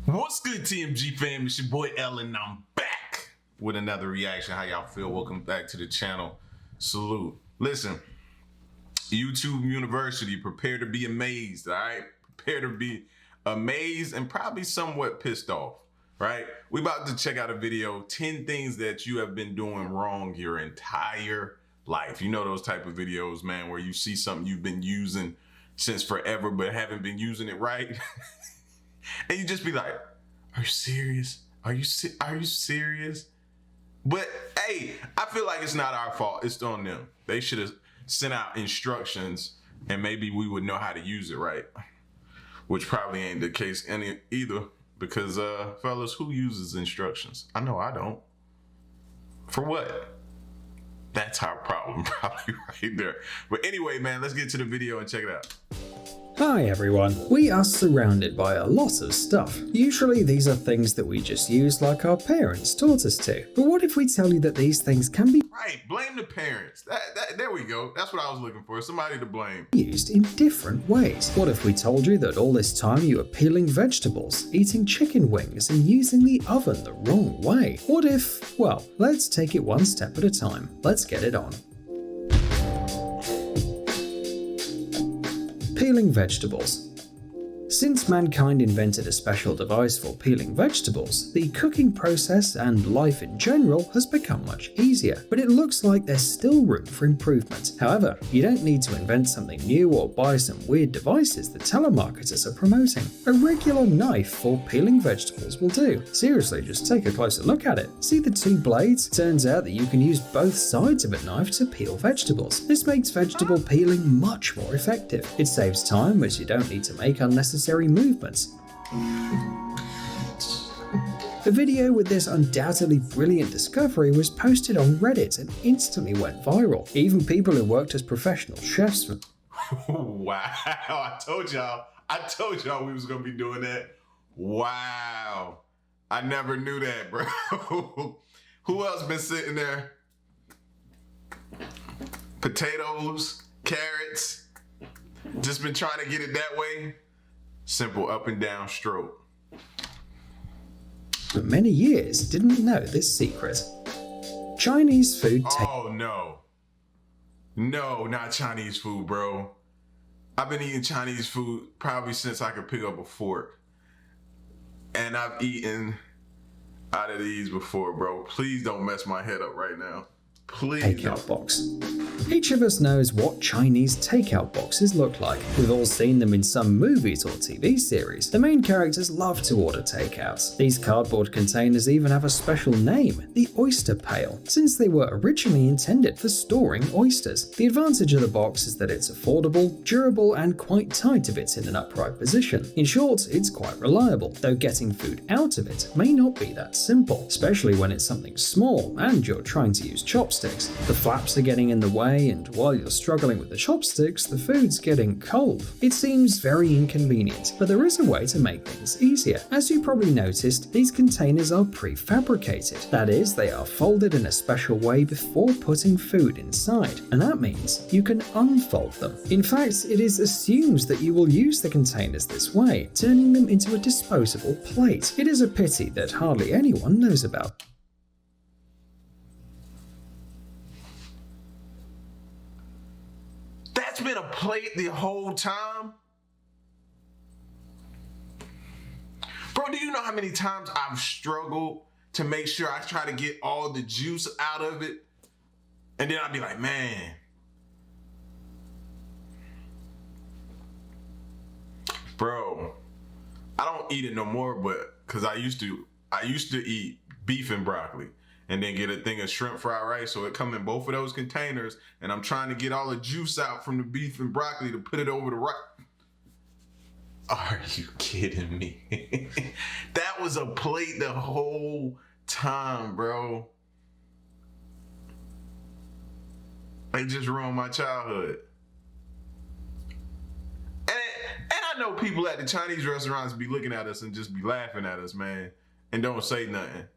What's good, TMG fam? It's your boy Ellen, and I'm back with another reaction. How y'all feel? Welcome back to the channel. Salute. Listen, YouTube University, prepare to be amazed, all right? Prepare to be amazed and probably somewhat pissed off, right? We about to check out a video, 10 things that you have been doing wrong your entire life. You know those type of videos, man, where you see something you've been using since forever but haven't been using it right. And you just be like, are you serious? Are you serious? But hey, I feel like it's not our fault. It's on them. They should have sent out instructions and maybe we would know how to use it right. Which probably ain't the case either because fellas, who uses instructions? I know I don't. For what? That's our problem probably right there. But anyway, man, let's get to the video and check it out. Hi everyone, we are surrounded by a lot of stuff. Usually these are things that we just use like our parents taught us to. But what if we tell you that these things can be Blame the parents. There we go. That's what I was looking for. Somebody to blame. Used in different ways. What if we told you that all this time you were peeling vegetables, eating chicken wings, and using the oven the wrong way? What if, well, let's take it one step at a time. Let's get it on. Peeling vegetables. Since mankind invented a special device for peeling vegetables, the cooking process and life in general has become much easier, but it looks like there's still room for improvement. However, you don't need to invent something new or buy some weird devices that telemarketers are promoting. A regular knife for peeling vegetables will do. Seriously, just take a closer look at it. See the two blades? Turns out that you can use both sides of a knife to peel vegetables. This makes vegetable peeling much more effective. It saves time as you don't need to make unnecessary movements. The video with this undoubtedly brilliant discovery was posted on Reddit and instantly went viral. Even people who worked as professional chefs from Wow, I told y'all we was gonna be doing that. Wow, I never knew that, bro. Who else been sitting there? Potatoes, carrots, just been trying to get it that way. Simple up and down stroke. for many years didn't know this secret. Chinese food Oh no. No, not Chinese food, bro. I've been eating Chinese food probably since I could pick up a fork. And I've eaten out of these before, bro. Please don't mess my head up right now. Please takeout box. Each of us knows what Chinese takeout boxes look like. We've all seen them in some movies or TV series. The main characters love to order takeouts. These cardboard containers even have a special name, the oyster pail, since they were originally intended for storing oysters. The advantage of the box is that it's affordable, durable, and quite tight if it's in an upright position. In short, it's quite reliable, though getting food out of it may not be that simple, especially when it's something small and you're trying to use chopsticks. The flaps are getting in the way, and while you're struggling with the chopsticks, the food's getting cold. It seems very inconvenient, but there is a way to make things easier. As you probably noticed, these containers are prefabricated. That is, they are folded in a special way before putting food inside, and that means you can unfold them. In fact, it is assumed that you will use the containers this way, turning them into a disposable plate. It is a pity that hardly anyone knows about. That's been a plate the whole time? Bro, do you know how many times I've struggled to make sure I try to get all the juice out of it? And then I'd be like, man. Bro, I don't eat it no more, but because I used to eat beef and broccoli. And then get a thing of shrimp fried rice. So it come in both of those containers. And I'm trying to get all the juice out from the beef and broccoli to put it over the rice. Are you kidding me? That was a plate the whole time, bro. They just ruined my childhood. And I know people at the Chinese restaurants be looking at us and just be laughing at us, man. And don't say nothing.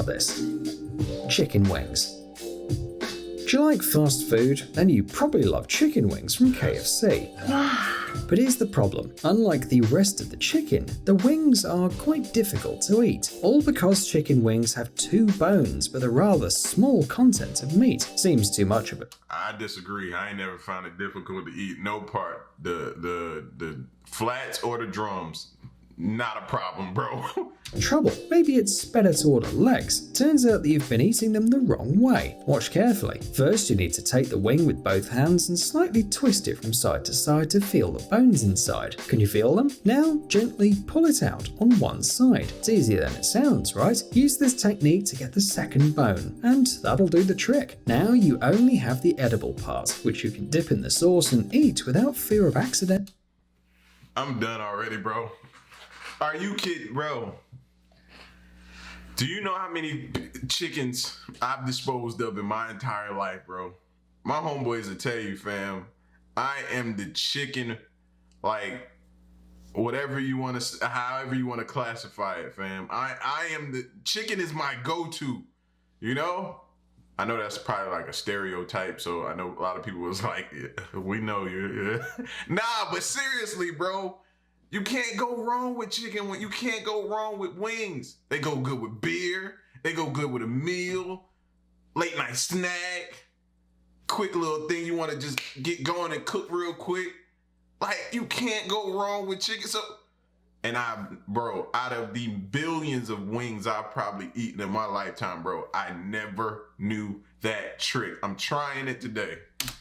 This. Chicken wings. Do you like fast food? Then you probably love chicken wings from KFC. But here's the problem. Unlike the rest of the chicken, the wings are quite difficult to eat. All because chicken wings have 2 bones with a rather small content of meat. Seems too much of it. I disagree. I ain't never found it difficult to eat no part. The flats or the drums. Not a problem, bro. Trouble. Maybe it's better to order legs. Turns out that you've been eating them the wrong way. Watch carefully. First, you need to take the wing with both hands and slightly twist it from side to side to feel the bones inside. Can you feel them? Now, gently pull it out on one side. It's easier than it sounds, right? Use this technique to get the second bone, and that'll do the trick. Now you only have the edible part, which you can dip in the sauce and eat without fear of accident. I'm done already, bro. Are you kidding, bro? Do you know how many chickens I've disposed of in my entire life, bro? My homeboys will tell you, fam, I am the chicken, like, whatever you want to, however you want to classify it, fam. I am the, chicken is my go-to, you know? I know that's probably like a stereotype, so I know a lot of people was like, yeah, we know you're, yeah. Nah, but seriously, bro. You can't go wrong with chicken. You can't go wrong with wings. They go good with beer. They go good with a meal, late night snack, quick little thing you want to just get going and cook real quick. Like, you can't go wrong with chicken. So, and bro, out of the billions of wings I've probably eaten in my lifetime, bro, I never knew that trick. I'm trying it today.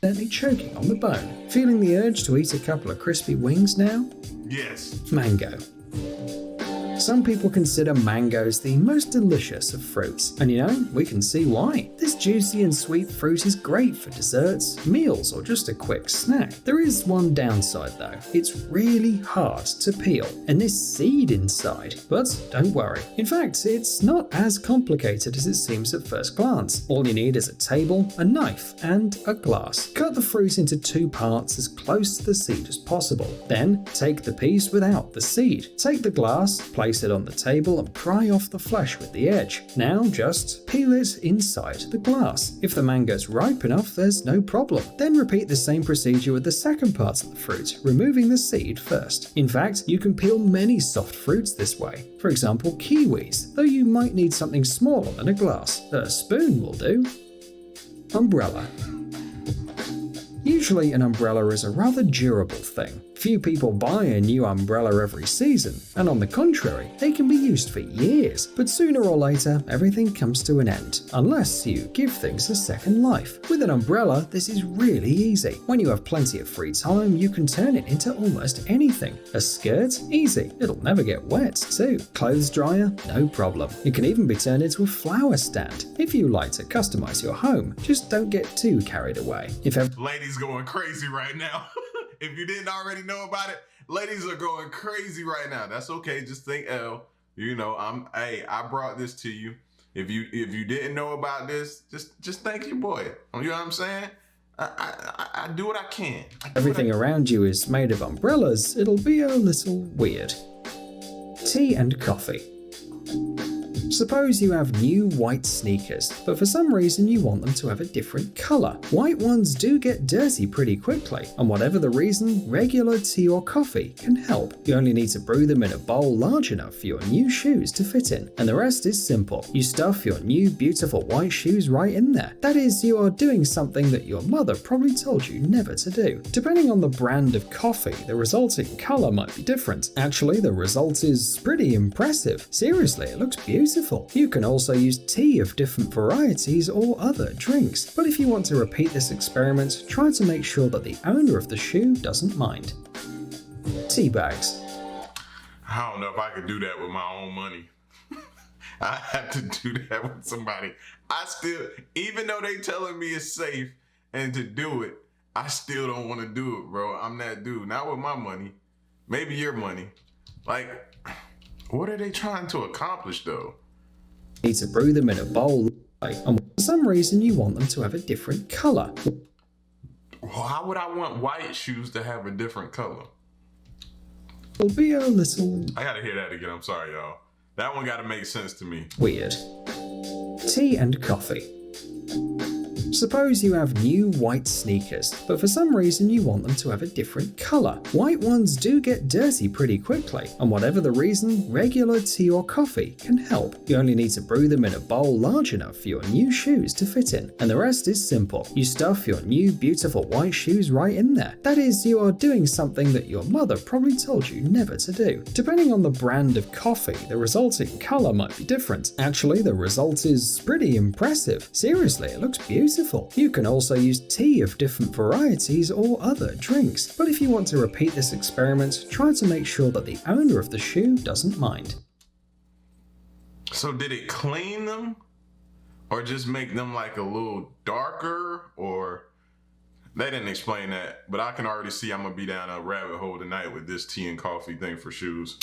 Gently choking on the bone. Feeling the urge to eat a couple of crispy wings now? Yes. Mango. Some people consider mangoes the most delicious of fruits, and you know, we can see why. This juicy and sweet fruit is great for desserts, meals, or just a quick snack. There is one downside though. It's really hard to peel, and this seed inside. But don't worry. In fact, it's not as complicated as it seems at first glance. All you need is a table, a knife, and a glass. Cut the fruit into 2 parts as close to the seed as possible. Then, take the piece without the seed. Take the glass, place it on the table and pry off the flesh with the edge. Now just peel it inside the glass. If the mango's ripe enough, there's no problem. Then repeat the same procedure with the second part of the fruit, removing the seed first. In fact, you can peel many soft fruits this way. For example, kiwis, though you might need something smaller than a glass. A spoon will do. Umbrella. Usually an umbrella is a rather durable thing. Few people buy a new umbrella every season, and on the contrary, they can be used for years. But sooner or later, everything comes to an end, unless you give things a second life. With an umbrella, this is really easy. When you have plenty of free time, you can turn it into almost anything. A skirt? Easy. It'll never get wet, too. Clothes dryer? No problem. It can even be turned into a flower stand. If you like to customize your home, just don't get too carried away. Ladies going crazy right now. If you didn't already know about it, ladies are going crazy right now. That's okay. Just think, L. You know, I brought this to you. If you didn't know about this, just thank your boy. You know what I'm saying? I do what I can. Everything around you is made of umbrellas. It'll be a little weird. Tea and coffee. Suppose you have new white sneakers, but for some reason you want them to have a different color. White ones do get dirty pretty quickly, and whatever the reason, regular tea or coffee can help. You only need to brew them in a bowl large enough for your new shoes to fit in, and the rest is simple. You stuff your new beautiful white shoes right in there. That is, you are doing something that your mother probably told you never to do. Depending on the brand of coffee, the resulting color might be different. Actually, the result is pretty impressive. Seriously, it looks beautiful. You can also use tea of different varieties or other drinks, but if you want to repeat this experiment, try to make sure that the owner of the shoe doesn't mind. Tea bags. I don't know if I could do that with my own money. I have to do that with somebody. I still, even though they telling me it's safe and to do it, I still don't want to do it, bro. I'm that dude. Not with my money. Maybe your money. Like, what are they trying to accomplish though? Need to brew them in a bowl, and for some reason you want them to have a different color. Why would I want white shoes to have a different color? It'll be a little... I gotta hear that again. I'm sorry, y'all. That one gotta make sense to me. Weird. Tea and coffee. Suppose you have new white sneakers, but for some reason you want them to have a different color. White ones do get dirty pretty quickly, and whatever the reason, regular tea or coffee can help. You only need to brew them in a bowl large enough for your new shoes to fit in, and the rest is simple. You stuff your new beautiful white shoes right in there. That is, you are doing something that your mother probably told you never to do. Depending on the brand of coffee, the resulting color might be different. Actually, the result is pretty impressive. Seriously, it looks beautiful. You can also use tea of different varieties or other drinks. But if you want to repeat this experiment, try to make sure that the owner of the shoe doesn't mind. So did it clean them? Or just make them like a little darker? Or they didn't explain that, but I can already see I'm gonna be down a rabbit hole tonight with this tea and coffee thing for shoes.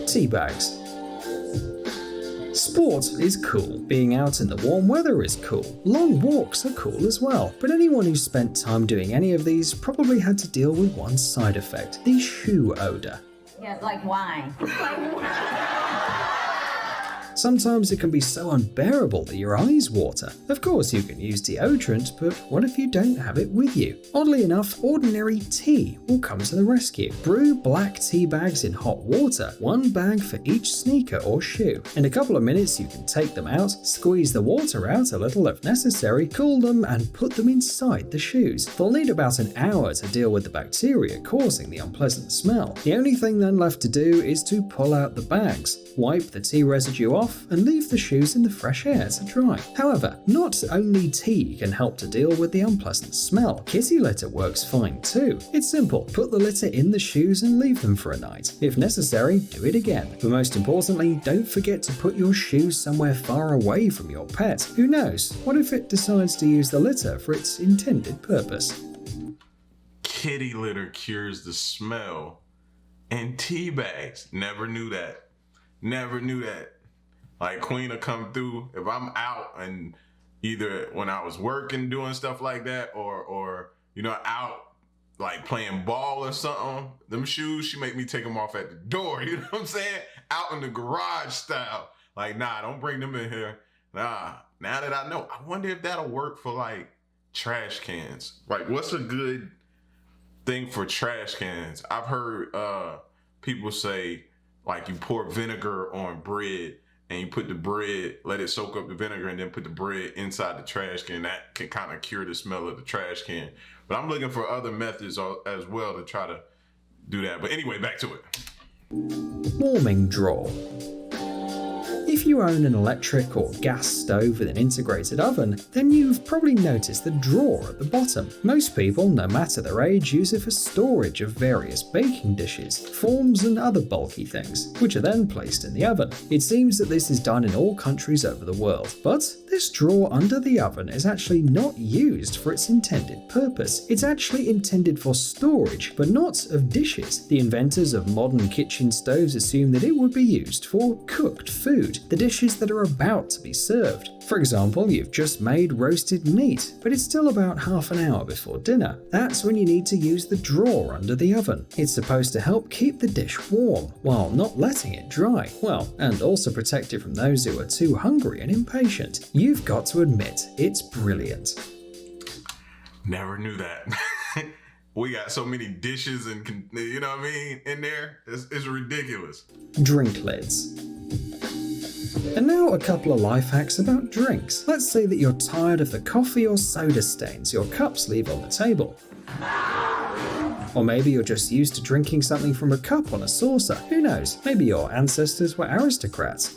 Tea bags. Sport is cool. Being out in the warm weather is cool. Long walks are cool as well. But anyone who spent time doing any of these probably had to deal with one side effect, the shoe odor. Yeah, like wine. Sometimes it can be so unbearable that your eyes water. Of course, you can use deodorant, but what if you don't have it with you? Oddly enough, ordinary tea will come to the rescue. Brew black tea bags in hot water, one bag for each sneaker or shoe. In a couple of minutes, you can take them out, squeeze the water out a little if necessary, cool them, and put them inside the shoes. They'll need about an hour to deal with the bacteria causing the unpleasant smell. The only thing then left to do is to pull out the bags, wipe the tea residue off, and leave the shoes in the fresh air to dry. However, not only tea can help to deal with the unpleasant smell, kitty litter works fine too. It's simple, put the litter in the shoes and leave them for a night. If necessary, do it again. But most importantly, don't forget to put your shoes somewhere far away from your pet. Who knows, what if it decides to use the litter for its intended purpose? Kitty litter cures the smell. And tea bags. Never knew that. Never knew that. Like Queen will come through if I'm out, and either when I was working doing stuff like that or out like playing ball or something, them shoes, she make me take them off at the door. You know what I'm saying? Out in the garage style. Like, nah, don't bring them in here. Nah, now that I know, I wonder if that'll work for like trash cans. Like, what's a good thing for trash cans? I've heard people say like you pour vinegar on bread and you put the bread, let it soak up the vinegar, and then put the bread inside the trash can. That can kind of cure the smell of the trash can. But I'm looking for other methods as well to try to do that. But anyway, back to it. Warming drawer. If you own an electric or gas stove with an integrated oven, then you've probably noticed the drawer at the bottom. Most people, no matter their age, use it for storage of various baking dishes, forms and other bulky things, which are then placed in the oven. It seems that this is done in all countries over the world, but this drawer under the oven is actually not used for its intended purpose. It's actually intended for storage, but not of dishes. The inventors of modern kitchen stoves assumed that it would be used for cooked food, the dishes that are about to be served. For example, you've just made roasted meat, but it's still about half an hour before dinner. That's when you need to use the drawer under the oven. It's supposed to help keep the dish warm while not letting it dry. Well, and also protect it from those who are too hungry and impatient. You've got to admit, it's brilliant. Never knew that. We got so many dishes and, you know what I mean, in there. It's ridiculous. Drink lids. And now a couple of life hacks about drinks. Let's say that you're tired of the coffee or soda stains your cups leave on the table. Or maybe you're just used to drinking something from a cup on a saucer. Who knows? Maybe your ancestors were aristocrats.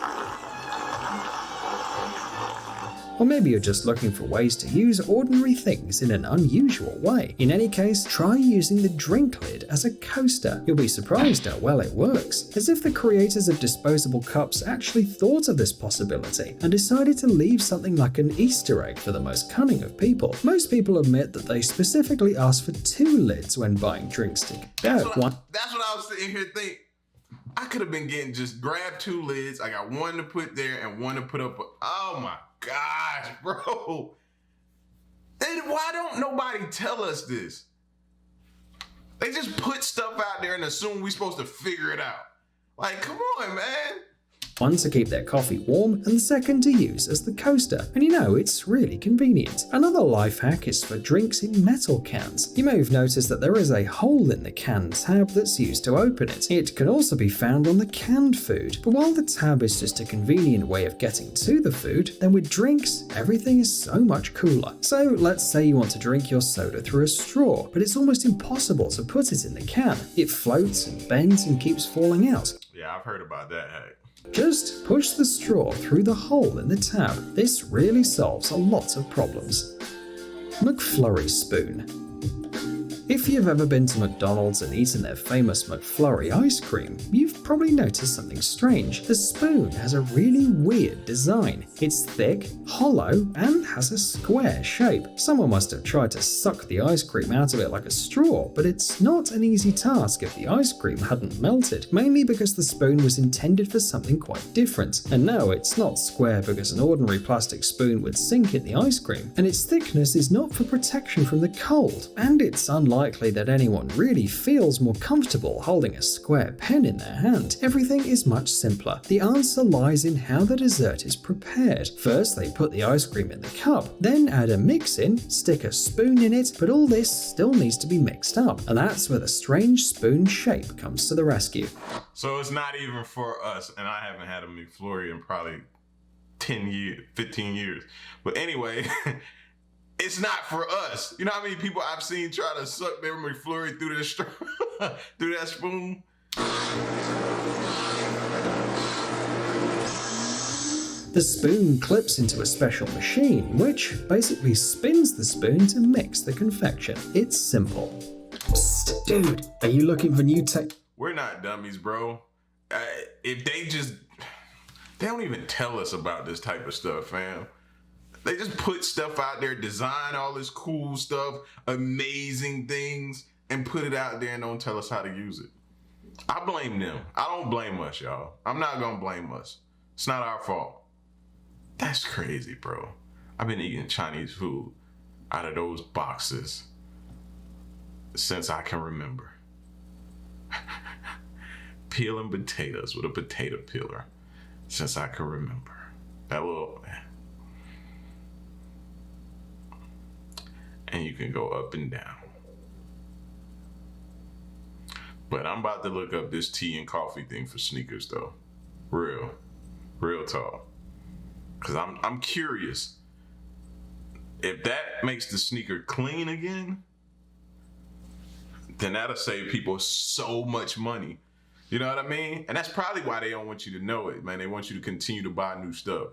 Or maybe you're just looking for ways to use ordinary things in an unusual way. In any case, try using the drink lid as a coaster. You'll be surprised how well it works. As if the creators of disposable cups actually thought of this possibility and decided to leave something like an Easter egg for the most cunning of people. Most people admit that they specifically ask for 2 lids when buying drinks to go. That's what I was sitting here thinking. I could have been getting just grab 2 lids. I got one to put there and one to put up. Oh my gosh, bro. And why don't nobody tell us this? They just put stuff out there and assume we're supposed to figure it out. Like, come on, man. One to keep their coffee warm, and the second to use as the coaster. And you know, it's really convenient. Another life hack is for drinks in metal cans. You may have noticed that there is a hole in the can tab that's used to open it. It can also be found on the canned food. But while the tab is just a convenient way of getting to the food, then with drinks, everything is so much cooler. So let's say you want to drink your soda through a straw, but it's almost impossible to put it in the can. It floats and bends and keeps falling out. Yeah, I've heard about that hack. Just push the straw through the hole in the tab. This really solves a lot of problems. McFlurry spoon. If you've ever been to McDonald's and eaten their famous McFlurry ice cream, you've probably noticed something strange. The spoon has a really weird design. It's thick, hollow, and has a square shape. Someone must have tried to suck the ice cream out of it like a straw, but it's not an easy task if the ice cream hadn't melted, mainly because the spoon was intended for something quite different. And no, it's not square because an ordinary plastic spoon would sink in the ice cream, and its thickness is not for protection from the cold, and it's unlikely that anyone really feels more comfortable holding a square pen in their hand. Everything is much simpler. The answer lies in how the dessert is prepared. First, they put the ice cream in the cup, then add a mix in, stick a spoon in it, but all this still needs to be mixed up, and that's where the strange spoon shape comes to the rescue. So it's not even for us, and I haven't had a McFlurry in probably 10 years, 15 years. But anyway, it's not for us. You know how many people I've seen try to suck their McFlurry through through that spoon? The spoon clips into a special machine, which basically spins the spoon to mix the confection. It's simple. Psst, dude, are you looking for new tech? We're not dummies, bro. If they don't even tell us about this type of stuff, fam. They just put stuff out there, design all this cool stuff, amazing things, and put it out there and don't tell us how to use it. I blame them. I don't blame us, y'all. I'm not gonna blame us. It's not our fault. That's crazy, bro. I've been eating Chinese food out of those boxes since I can remember. Peeling potatoes with a potato peeler since I can remember. That little... And you can go up and down. But I'm about to look up this tea and coffee thing for sneakers though. Real talk. Cause I'm curious. If that makes the sneaker clean again, then that'll save people so much money. You know what I mean? And that's probably why they don't want you to know it, man. They want you to continue to buy new stuff.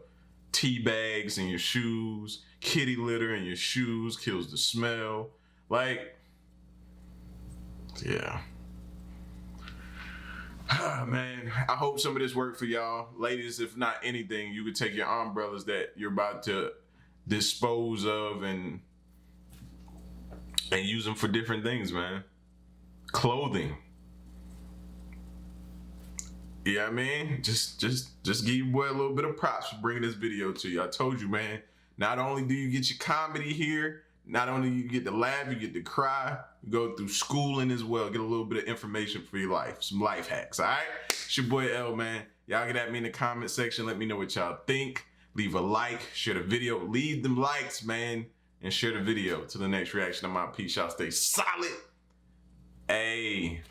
Tea bags in your shoes, kitty litter in your shoes kills the smell. Like, yeah. Man, I hope some of this worked for y'all. Ladies, if not anything, you could take your umbrellas that you're about to dispose of and use them for different things, man. Clothing. You know what I mean? Just give your boy a little bit of props for bringing this video to you. I told you, man, not only do you get your comedy here, not only you get to laugh, you get to cry, you go through schooling as well, get a little bit of information for your life, some life hacks, all right? It's your boy L, man. Y'all get at me in the comment section. Let me know what y'all think. Leave a like, share the video, leave them likes, man, and share the video. Till the next reaction, I'm out. Peace, y'all stay solid. Hey.